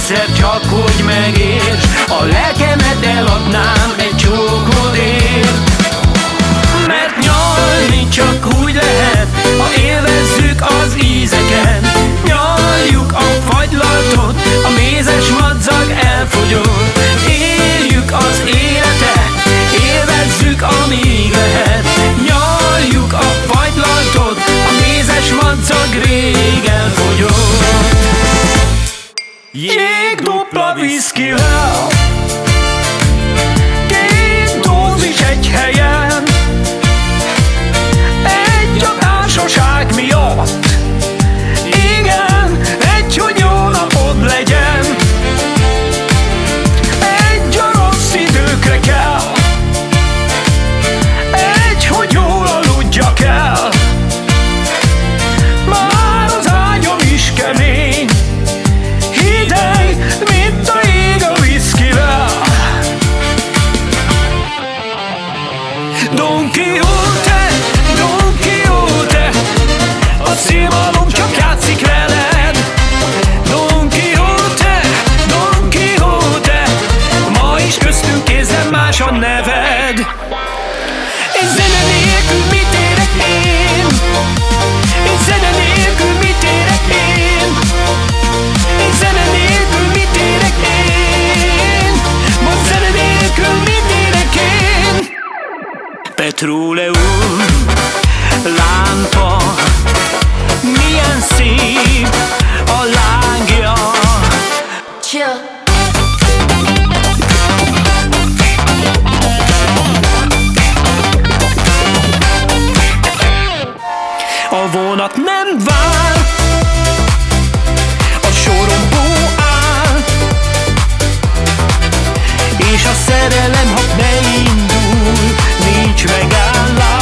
egyszer csak hogy megérts, a lelkemet eladnám egy csókodért. Mert nyalni csak úgy lehet, ha élvezzük az ízeket. Nyaljuk a fagylaltot, a mézes madzag elfogyott. Éljük az életet, élvezzük amíg lehet. Nyaljuk a fagylaltot, a mézes madzag rég elfogyott. Jég dupla viszkivel, két dózis egy helyen, egy a társaság miatt. Igen, egy, hogy jó napod legyen. Egy, a rossz időkre kell. Egy, hogy jól aludjak el. Már az ágyam is kemény, hideg, mint a jég a viszkivel. Don Quixote, Don Quixote, a szélmalom csak játszik veled. Don Quixote, Don Quixote, ma is köztünk kézzel más a neved. És zene nélkül mit érek én? És zene nélkül mit érek én? És zene nélkül mit érek én? Most zene nélkül mit érek én? Petróleum lámpa, milyen szép a lángja. Chill. A vonat nem vár, a sorompó áll, és a szerelem, ha beindul, nincs megállás.